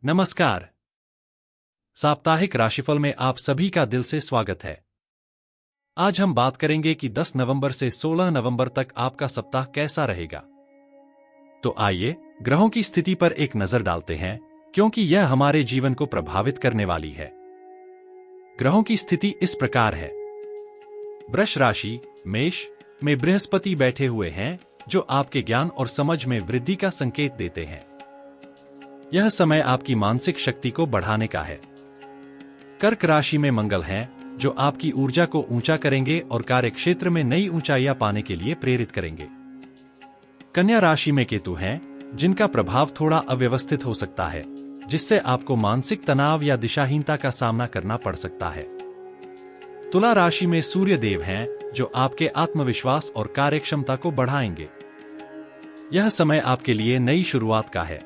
नमस्कार। साप्ताहिक राशिफल में आप सभी का दिल से स्वागत है। आज हम बात करेंगे कि 10 नवंबर से 16 नवंबर तक आपका सप्ताह कैसा रहेगा। तो आइए ग्रहों की स्थिति पर एक नजर डालते हैं, क्योंकि यह हमारे जीवन को प्रभावित करने वाली है। ग्रहों की स्थिति इस प्रकार है। वृष राशि मेष में बृहस्पति बैठे हुए हैं, जो आपके ज्ञान और समझ में वृद्धि का संकेत देते हैं। यह समय आपकी मानसिक शक्ति को बढ़ाने का है। कर्क राशि में मंगल हैं, जो आपकी ऊर्जा को ऊंचा करेंगे और कार्यक्षेत्र में नई ऊंचाइयां पाने के लिए प्रेरित करेंगे। कन्या राशि में केतु हैं, जिनका प्रभाव थोड़ा अव्यवस्थित हो सकता है, जिससे आपको मानसिक तनाव या दिशाहीनता का सामना करना पड़ सकता है। तुला राशि में सूर्य देव हैं, जो आपके आत्मविश्वास और कार्यक्षमता को बढ़ाएंगे। यह समय आपके लिए नई शुरुआत का है।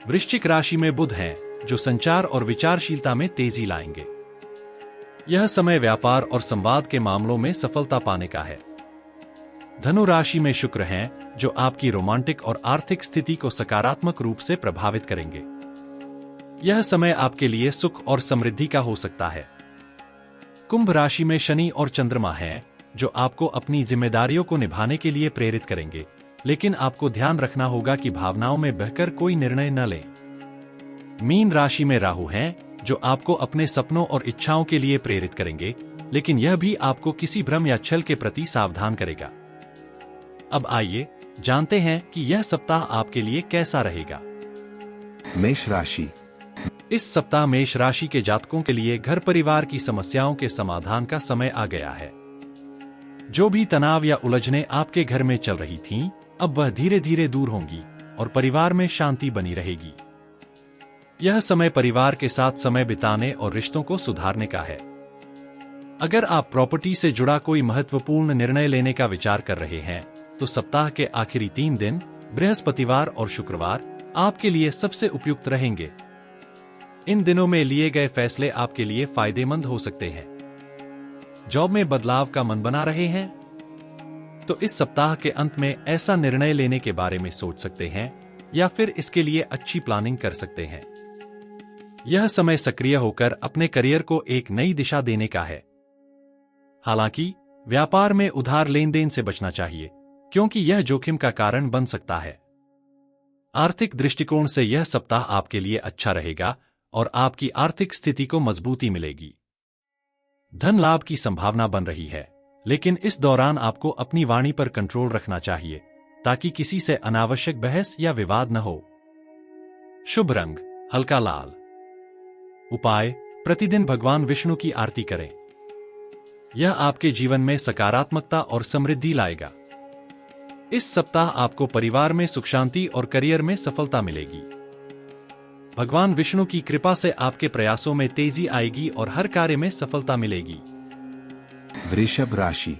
वृश्चिक राशि में बुध हैं, जो संचार और विचारशीलता में तेजी लाएंगे। यह समय व्यापार और संवाद के मामलों में सफलता पाने का है। धनु राशि में शुक्र हैं, जो आपकी रोमांटिक और आर्थिक स्थिति को सकारात्मक रूप से प्रभावित करेंगे। यह समय आपके लिए सुख और समृद्धि का हो सकता है। कुंभ राशि में शनि और चंद्रमा हैं, जो आपको अपनी जिम्मेदारियों को निभाने के लिए प्रेरित करेंगे, लेकिन आपको ध्यान रखना होगा कि भावनाओं में बहकर कोई निर्णय न लें। मीन राशि में राहु हैं, जो आपको अपने सपनों और इच्छाओं के लिए प्रेरित करेंगे, लेकिन यह भी आपको किसी भ्रम या छल के प्रति सावधान करेगा। अब आइए जानते हैं कि यह सप्ताह आपके लिए कैसा रहेगा। मेष राशि। इस सप्ताह मेष राशि के जातकों के लिए घर परिवार की समस्याओं के समाधान का समय आ गया है। जो भी तनाव या उलझनें आपके घर में चल रही थीं, अब वह धीरे धीरे दूर होंगी और परिवार में शांति बनी रहेगी। यह समय परिवार के साथ समय बिताने और रिश्तों को सुधारने का है। अगर आप प्रॉपर्टी से जुड़ा कोई महत्वपूर्ण निर्णय लेने का विचार कर रहे हैं, तो सप्ताह के आखिरी 3 दिन बृहस्पतिवार और शुक्रवार आपके लिए सबसे उपयुक्त रहेंगे। इन दिनों में लिए गए फैसले आपके लिए फायदेमंद हो सकते हैं। जॉब में बदलाव का मन बना रहे हैं, तो इस सप्ताह के अंत में ऐसा निर्णय लेने के बारे में सोच सकते हैं या फिर इसके लिए अच्छी प्लानिंग कर सकते हैं। यह समय सक्रिय होकर अपने करियर को एक नई दिशा देने का है। हालांकि व्यापार में उधार लेन देन से बचना चाहिए, क्योंकि यह जोखिम का कारण बन सकता है। आर्थिक दृष्टिकोण से यह सप्ताह आपके लिए अच्छा रहेगा और आपकी आर्थिक स्थिति को मजबूती मिलेगी। धन लाभ की संभावना बन रही है, लेकिन इस दौरान आपको अपनी वाणी पर कंट्रोल रखना चाहिए, ताकि किसी से अनावश्यक बहस या विवाद न हो। शुभ रंग हल्का लाल। उपाय प्रतिदिन भगवान विष्णु की आरती करें। यह आपके जीवन में सकारात्मकता और समृद्धि लाएगा। इस सप्ताह आपको परिवार में सुख शांति और करियर में सफलता मिलेगी। भगवान विष्णु की कृपा से आपके प्रयासों में तेजी आएगी और हर कार्य में सफलता मिलेगी। वृषभ राशि।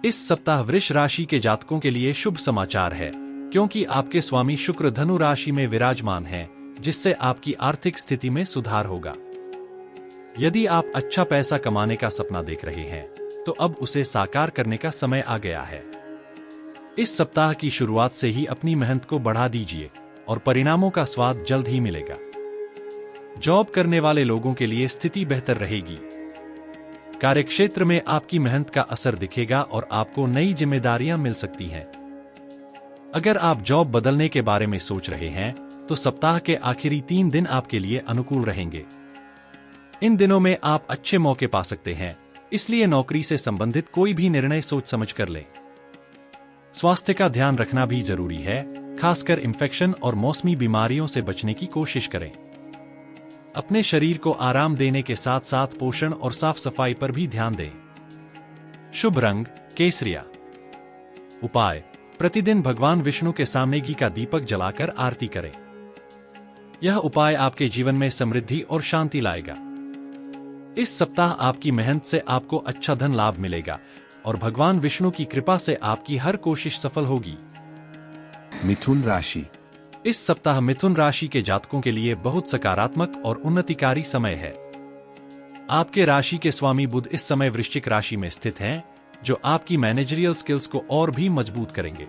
इस सप्ताह वृष राशि के जातकों के लिए शुभ समाचार है, क्योंकि आपके स्वामी शुक्र धनु राशि में विराजमान हैं, जिससे आपकी आर्थिक स्थिति में सुधार होगा। यदि आप अच्छा पैसा कमाने का सपना देख रहे हैं, तो अब उसे साकार करने का समय आ गया है। इस सप्ताह की शुरुआत से ही अपनी मेहनत को बढ़ा दीजिए और परिणामों का स्वाद जल्द ही मिलेगा। जॉब करने वाले लोगों के लिए स्थिति बेहतर रहेगी। कार्यक्षेत्र में आपकी मेहनत का असर दिखेगा और आपको नई जिम्मेदारियां मिल सकती हैं। अगर आप जॉब बदलने के बारे में सोच रहे हैं, तो सप्ताह के आखिरी 3 दिन आपके लिए अनुकूल रहेंगे। इन दिनों में आप अच्छे मौके पा सकते हैं, इसलिए नौकरी से संबंधित कोई भी निर्णय सोच समझ कर लें। स्वास्थ्य का ध्यान रखना भी जरूरी है, खासकर इन्फेक्शन और मौसमी बीमारियों से बचने की कोशिश करें। अपने शरीर को आराम देने के साथ साथ पोषण और साफ सफाई पर भी ध्यान दें। शुभ रंग केसरिया। उपाय प्रतिदिन भगवान विष्णु के सामने घी का दीपक जलाकर आरती करें। यह उपाय आपके जीवन में समृद्धि और शांति लाएगा। इस सप्ताह आपकी मेहनत से आपको अच्छा धन लाभ मिलेगा और भगवान विष्णु की कृपा से आपकी हर कोशिश सफल होगी। मिथुन राशि। इस सप्ताह मिथुन राशि के जातकों के लिए बहुत सकारात्मक और उन्नतिकारी समय है। आपके राशि के स्वामी बुध इस समय वृश्चिक राशि में स्थित हैं, जो आपकी मैनेजरियल स्किल्स को और भी मजबूत करेंगे।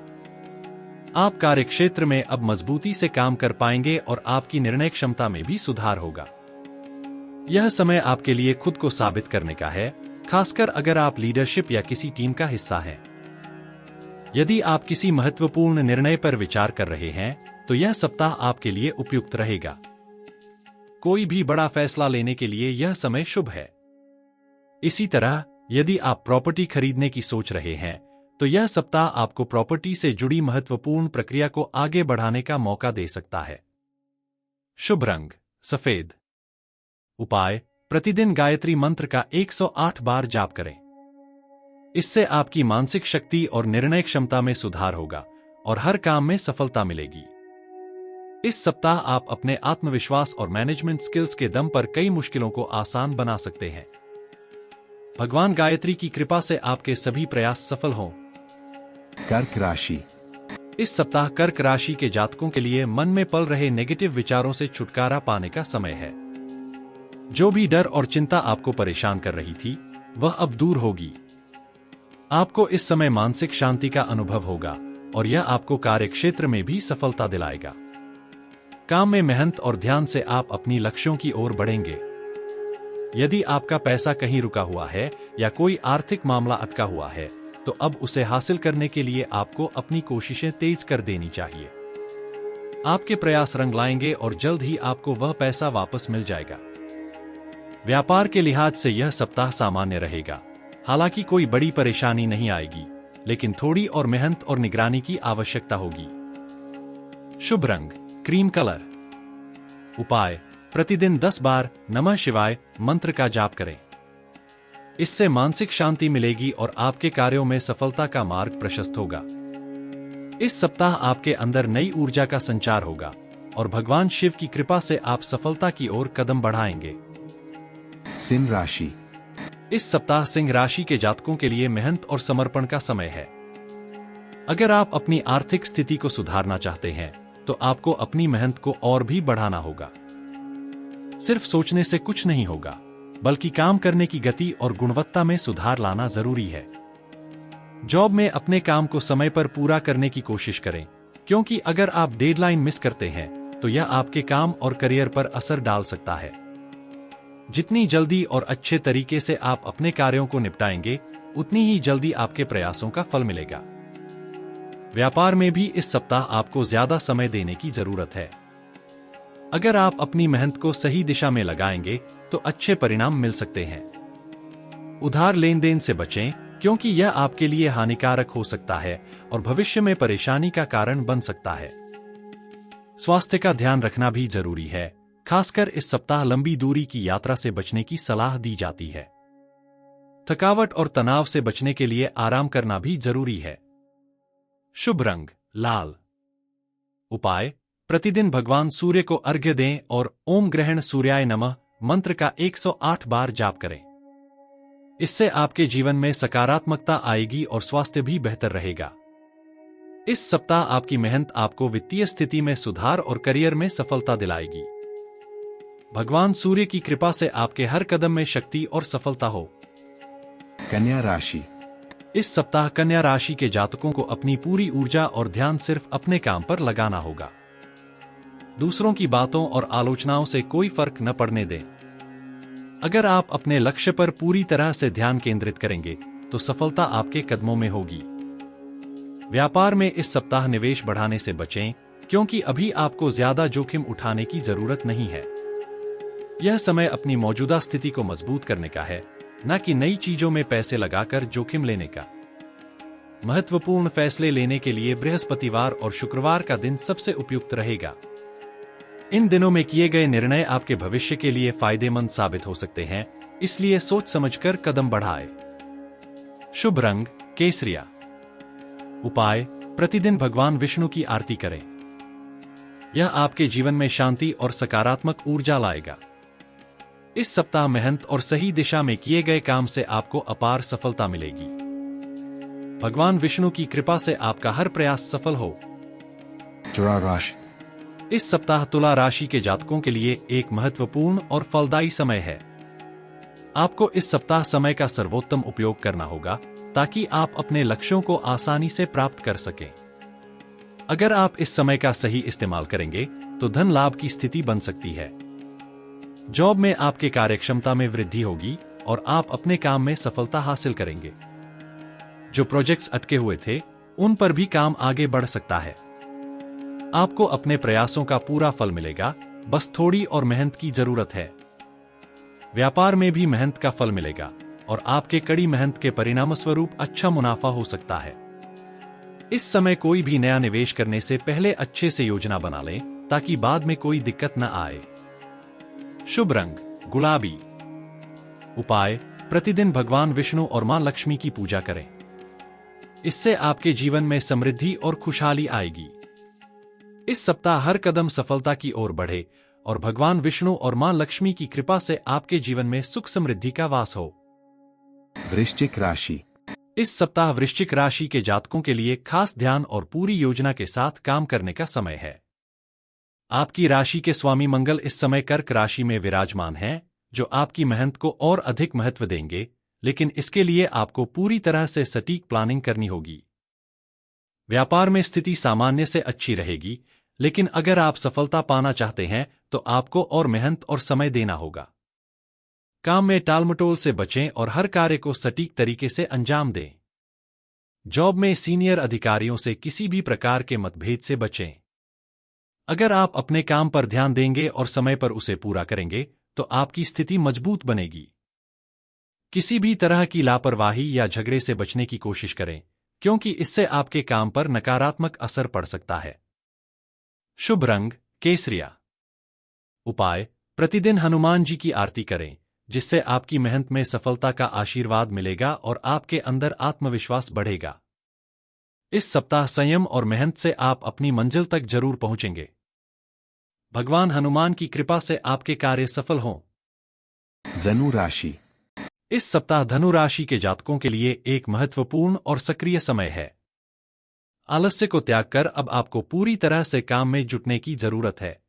आप कार्यक्षेत्र में अब मजबूती से काम कर पाएंगे और आपकी निर्णय क्षमता में भी सुधार होगा। यह समय आपके लिए खुद को साबित करने का है, खासकर अगर आप लीडरशिप या किसी टीम का हिस्सा हैं। यदि आप किसी महत्वपूर्ण निर्णय पर विचार कर रहे हैं, तो यह सप्ताह आपके लिए उपयुक्त रहेगा। कोई भी बड़ा फैसला लेने के लिए यह समय शुभ है। इसी तरह, यदि आप प्रॉपर्टी खरीदने की सोच रहे हैं, तो यह सप्ताह आपको प्रॉपर्टी से जुड़ी महत्वपूर्ण प्रक्रिया को आगे बढ़ाने का मौका दे सकता है। शुभ रंग सफेद। उपाय, प्रतिदिन गायत्री मंत्र का 108 बार जाप करें। इससे आपकी मानसिक शक्ति और निर्णय क्षमता में सुधार होगा और हर काम में सफलता मिलेगी। इस सप्ताह आप अपने आत्मविश्वास और मैनेजमेंट स्किल्स के दम पर कई मुश्किलों को आसान बना सकते हैं। भगवान गायत्री की कृपा से आपके सभी प्रयास सफल हों। कर्क राशि। इस सप्ताह कर्क राशि के जातकों के लिए मन में पल रहे नेगेटिव विचारों से छुटकारा पाने का समय है। जो भी डर और चिंता आपको परेशान कर रही थी, वह अब दूर होगी। आपको इस समय मानसिक शांति का अनुभव होगा और यह आपको कार्यक्षेत्र में भी सफलता दिलाएगा। काम में मेहनत और ध्यान से आप अपनी लक्ष्यों की ओर बढ़ेंगे। यदि आपका पैसा कहीं रुका हुआ है या कोई आर्थिक मामला अटका हुआ है, तो अब उसे हासिल करने के लिए आपको अपनी कोशिशें तेज कर देनी चाहिए। आपके प्रयास रंग लाएंगे और जल्द ही आपको वह पैसा वापस मिल जाएगा। व्यापार के लिहाज से यह सप्ताह सामान्य रहेगा। हालांकि कोई बड़ी परेशानी नहीं आएगी, लेकिन थोड़ी और मेहनत और निगरानी की आवश्यकता होगी। शुभ रंग क्रीम कलर। उपाय, प्रतिदिन 10 बार नमः शिवाय मंत्र का जाप करें। इससे मानसिक शांति मिलेगी और आपके कार्यों में सफलता का मार्ग प्रशस्त होगा। इस सप्ताह आपके अंदर नई ऊर्जा का संचार होगा और भगवान शिव की कृपा से आप सफलता की ओर कदम बढ़ाएंगे। सिंह राशि। इस सप्ताह सिंह राशि के जातकों के लिए मेहनत और समर्पण का समय है। अगर आप अपनी आर्थिक स्थिति को सुधारना चाहते हैं, तो आपको अपनी मेहनत को और भी बढ़ाना होगा। सिर्फ सोचने से कुछ नहीं होगा, बल्कि काम करने की गति और गुणवत्ता में सुधार लाना जरूरी है। जॉब में अपने काम को समय पर पूरा करने की कोशिश करें, क्योंकि अगर आप डेडलाइन मिस करते हैं, तो यह आपके काम और करियर पर असर डाल सकता है। जितनी जल्दी और अच्छे तरीके से आप अपने कार्यों को निपटाएंगे, उतनी ही जल्दी आपके प्रयासों का फल मिलेगा। व्यापार में भी इस सप्ताह आपको ज्यादा समय देने की जरूरत है। अगर आप अपनी मेहनत को सही दिशा में लगाएंगे, तो अच्छे परिणाम मिल सकते हैं। उधार लेन देन से बचें, क्योंकि यह आपके लिए हानिकारक हो सकता है और भविष्य में परेशानी का कारण बन सकता है। स्वास्थ्य का ध्यान रखना भी जरूरी है। खासकर इस सप्ताह लंबी दूरी की यात्रा से बचने की सलाह दी जाती है। थकावट और तनाव से बचने के लिए आराम करना भी जरूरी है। शुभ रंग लाल। उपाय, प्रतिदिन भगवान सूर्य को अर्घ्य दें और ओम ग्रहण सूर्याय नमः मंत्र का 108 बार जाप करें। इससे आपके जीवन में सकारात्मकता आएगी और स्वास्थ्य भी बेहतर रहेगा। इस सप्ताह आपकी मेहनत आपको वित्तीय स्थिति में सुधार और करियर में सफलता दिलाएगी। भगवान सूर्य की कृपा से आपके हर कदम में शक्ति और सफलता हो। कन्या राशि। इस सप्ताह कन्या राशि के जातकों को अपनी पूरी ऊर्जा और ध्यान सिर्फ अपने काम पर लगाना होगा। दूसरों की बातों और आलोचनाओं से कोई फर्क न पड़ने दें। अगर आप अपने लक्ष्य पर पूरी तरह से ध्यान केंद्रित करेंगे, तो सफलता आपके कदमों में होगी। व्यापार में इस सप्ताह निवेश बढ़ाने से बचें, क्योंकि अभी आपको ज्यादा जोखिम उठाने की जरूरत नहीं है। यह समय अपनी मौजूदा स्थिति को मजबूत करने का है, न कि नई चीजों में पैसे लगाकर जोखिम लेने का। महत्वपूर्ण फैसले लेने के लिए बृहस्पतिवार और शुक्रवार का दिन सबसे उपयुक्त रहेगा। इन दिनों में किए गए निर्णय आपके भविष्य के लिए फायदेमंद साबित हो सकते हैं, इसलिए सोच समझकर कदम बढ़ाएं। शुभ रंग केसरिया। उपाय, प्रतिदिन भगवान विष्णु की आरती करें। यह आपके जीवन में शांति और सकारात्मक ऊर्जा लाएगा। इस सप्ताह मेहनत और सही दिशा में किए गए काम से आपको अपार सफलता मिलेगी। भगवान विष्णु की कृपा से आपका हर प्रयास सफल हो। तुला राशि। इस सप्ताह तुला राशि के जातकों के लिए एक महत्वपूर्ण और फलदायी समय है। आपको इस सप्ताह समय का सर्वोत्तम उपयोग करना होगा, ताकि आप अपने लक्ष्यों को आसानी से प्राप्त कर सकें। अगर आप इस समय का सही इस्तेमाल करेंगे तो धन लाभ की स्थिति बन सकती है। जॉब में आपके कार्यक्षमता में वृद्धि होगी और आप अपने काम में सफलता हासिल करेंगे। जो प्रोजेक्ट्स अटके हुए थे उन पर भी काम आगे बढ़ सकता है। आपको अपने प्रयासों का पूरा फल मिलेगा, बस थोड़ी और मेहनत की जरूरत है। व्यापार में भी मेहनत का फल मिलेगा और आपके कड़ी मेहनत के परिणामस्वरूप अच्छा मुनाफा हो सकता है। इस समय कोई भी नया निवेश करने से पहले अच्छे से योजना बना लें ताकि बाद में कोई दिक्कत न आए। शुभ रंग गुलाबी। उपाय, प्रतिदिन भगवान विष्णु और मां लक्ष्मी की पूजा करें। इससे आपके जीवन में समृद्धि और खुशहाली आएगी। इस सप्ताह हर कदम सफलता की ओर बढ़े और भगवान विष्णु और मां लक्ष्मी की कृपा से आपके जीवन में सुख समृद्धि का वास हो। वृश्चिक राशि। इस सप्ताह वृश्चिक राशि के जातकों के लिए खास ध्यान और पूरी योजना के साथ काम करने का समय है। आपकी राशि के स्वामी मंगल इस समय कर्क राशि में विराजमान हैं, जो आपकी मेहनत को और अधिक महत्व देंगे, लेकिन इसके लिए आपको पूरी तरह से सटीक प्लानिंग करनी होगी। व्यापार में स्थिति सामान्य से अच्छी रहेगी, लेकिन अगर आप सफलता पाना चाहते हैं तो आपको और मेहनत और समय देना होगा। काम में टालमटोल से बचें और हर कार्य को सटीक तरीके से अंजाम दें। जॉब में सीनियर अधिकारियों से किसी भी प्रकार के मतभेद से बचें। अगर आप अपने काम पर ध्यान देंगे और समय पर उसे पूरा करेंगे तो आपकी स्थिति मजबूत बनेगी। किसी भी तरह की लापरवाही या झगड़े से बचने की कोशिश करें, क्योंकि इससे आपके काम पर नकारात्मक असर पड़ सकता है। शुभ रंग केसरिया। उपाय, प्रतिदिन हनुमान जी की आरती करें, जिससे आपकी मेहनत में सफलता का आशीर्वाद मिलेगा और आपके अंदर आत्मविश्वास बढ़ेगा। इस सप्ताह संयम और मेहनत से आप अपनी मंजिल तक जरूर पहुंचेंगे। भगवान हनुमान की कृपा से आपके कार्य सफल हों। धनु राशि। इस सप्ताह धनु राशि के जातकों के लिए एक महत्वपूर्ण और सक्रिय समय है। आलस्य को त्याग कर अब आपको पूरी तरह से काम में जुटने की जरूरत है।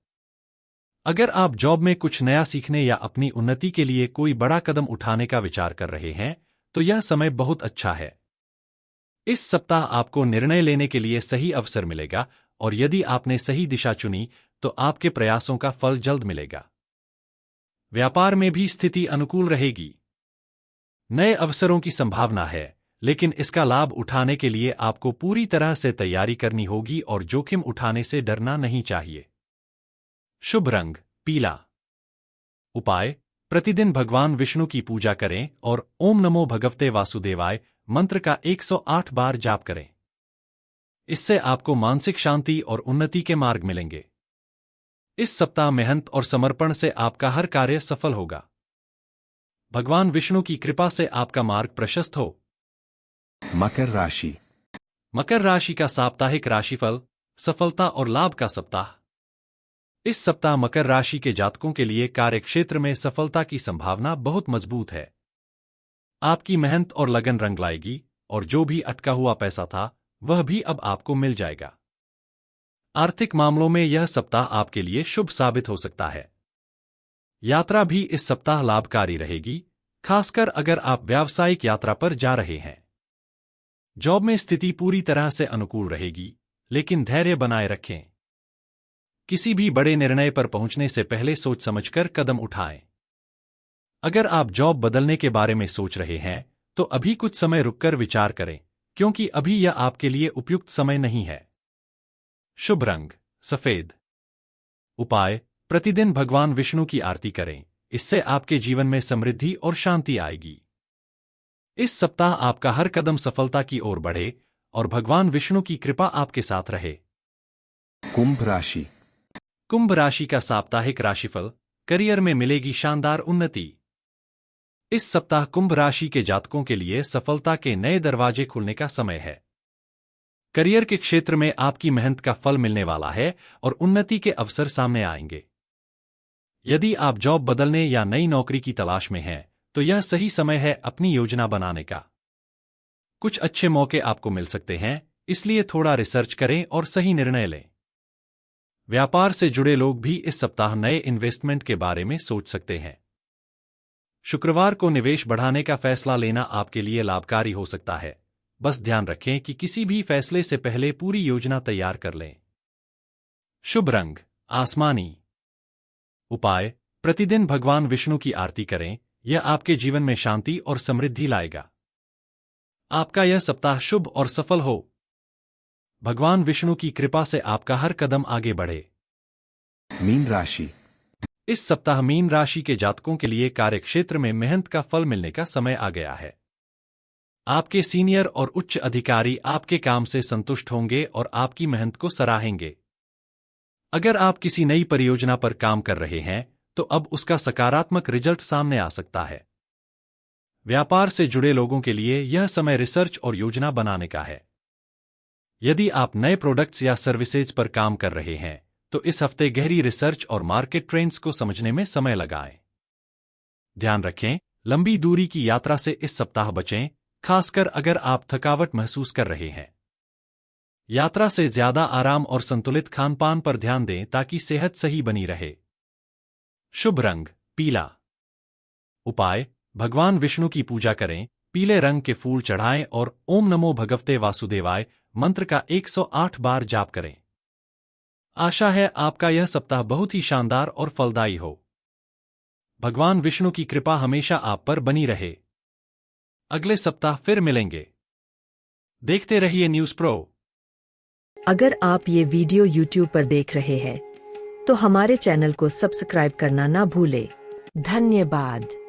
अगर आप जॉब में कुछ नया सीखने या अपनी उन्नति के लिए कोई बड़ा कदम उठाने का विचार कर रहे हैं तो यह समय बहुत अच्छा है। इस सप्ताह आपको निर्णय लेने के लिए सही अवसर मिलेगा और यदि आपने सही दिशा चुनी तो आपके प्रयासों का फल जल्द मिलेगा। व्यापार में भी स्थिति अनुकूल रहेगी। नए अवसरों की संभावना है, लेकिन इसका लाभ उठाने के लिए आपको पूरी तरह से तैयारी करनी होगी और जोखिम उठाने से डरना नहीं चाहिए। शुभ रंग पीला। उपाय, प्रतिदिन भगवान विष्णु की पूजा करें और ओम नमो भगवते वासुदेवाय मंत्र का 108 बार जाप करें। इससे आपको मानसिक शांति और उन्नति के मार्ग मिलेंगे। इस सप्ताह मेहनत और समर्पण से आपका हर कार्य सफल होगा। भगवान विष्णु की कृपा से आपका मार्ग प्रशस्त हो। मकर राशि। मकर राशि का साप्ताहिक राशिफल, सफलता और लाभ का सप्ताह। इस सप्ताह मकर राशि के जातकों के लिए कार्यक्षेत्र में सफलता की संभावना बहुत मजबूत है। आपकी मेहनत और लगन रंग लाएगी और जो भी अटका हुआ पैसा था वह भी अब आपको मिल जाएगा। आर्थिक मामलों में यह सप्ताह आपके लिए शुभ साबित हो सकता है। यात्रा भी इस सप्ताह लाभकारी रहेगी, खासकर अगर आप व्यावसायिक यात्रा पर जा रहे हैं। जॉब में स्थिति पूरी तरह से अनुकूल रहेगी, लेकिन धैर्य बनाए रखें। किसी भी बड़े निर्णय पर पहुंचने से पहले सोच समझकर कदम उठाएं। अगर आप जॉब बदलने के बारे में सोच रहे हैं तो अभी कुछ समय रुककर विचार करें, क्योंकि अभी यह आपके लिए उपयुक्त समय नहीं है। शुभ रंग सफेद। उपाय, प्रतिदिन भगवान विष्णु की आरती करें, इससे आपके जीवन में समृद्धि और शांति आएगी। इस सप्ताह आपका हर कदम सफलता की ओर बढ़े और भगवान विष्णु की कृपा आपके साथ रहे। कुंभ राशि। कुंभ राशि का साप्ताहिक राशिफल, करियर में मिलेगी शानदार उन्नति। इस सप्ताह कुंभ राशि के जातकों के लिए सफलता के नए दरवाजे खुलने का समय है। करियर के क्षेत्र में आपकी मेहनत का फल मिलने वाला है और उन्नति के अवसर सामने आएंगे। यदि आप जॉब बदलने या नई नौकरी की तलाश में हैं तो यह सही समय है अपनी योजना बनाने का। कुछ अच्छे मौके आपको मिल सकते हैं, इसलिए थोड़ा रिसर्च करें और सही निर्णय लें। व्यापार से जुड़े लोग भी इस सप्ताह नए इन्वेस्टमेंट के बारे में सोच सकते हैं। शुक्रवार को निवेश बढ़ाने का फैसला लेना आपके लिए लाभकारी हो सकता है। बस ध्यान रखें कि किसी भी फैसले से पहले पूरी योजना तैयार कर लें। शुभ रंग आसमानी। उपाय, प्रतिदिन भगवान विष्णु की आरती करें, यह आपके जीवन में शांति और समृद्धि लाएगा। आपका यह सप्ताह शुभ और सफल हो। भगवान विष्णु की कृपा से आपका हर कदम आगे बढ़े। मीन राशि। इस सप्ताह मीन राशि के जातकों के लिए कार्यक्षेत्र में मेहनत का फल मिलने का समय आ गया है। आपके सीनियर और उच्च अधिकारी आपके काम से संतुष्ट होंगे और आपकी मेहनत को सराहेंगे। अगर आप किसी नई परियोजना पर काम कर रहे हैं, तो अब उसका सकारात्मक रिजल्ट सामने आ सकता है। व्यापार से जुड़े लोगों के लिए यह समय रिसर्च और योजना बनाने का है। यदि आप नए प्रोडक्ट्स या सर्विसेज पर काम कर रहे हैं, तो इस हफ्ते गहरी रिसर्च और मार्केट ट्रेंड्स को समझने में समय लगाएं। ध्यान रखें, लंबी दूरी की यात्रा से इस सप्ताह बचें, खासकर अगर आप थकावट महसूस कर रहे हैं। यात्रा से ज्यादा आराम और संतुलित खानपान पर ध्यान दें ताकि सेहत सही बनी रहे। शुभ रंग पीला। उपाय, भगवान विष्णु की पूजा करें, पीले रंग के फूल चढ़ाएं और ओम नमो भगवते वासुदेवाय मंत्र का 108 बार जाप करें। आशा है आपका यह सप्ताह बहुत ही शानदार और फलदायी हो। भगवान विष्णु की कृपा हमेशा आप पर बनी रहे। अगले सप्ताह फिर मिलेंगे। देखते रहिए न्यूज़ प्रो। अगर आप ये वीडियो YouTube पर देख रहे हैं, तो हमारे चैनल को सब्सक्राइब करना ना भूलें। धन्यवाद।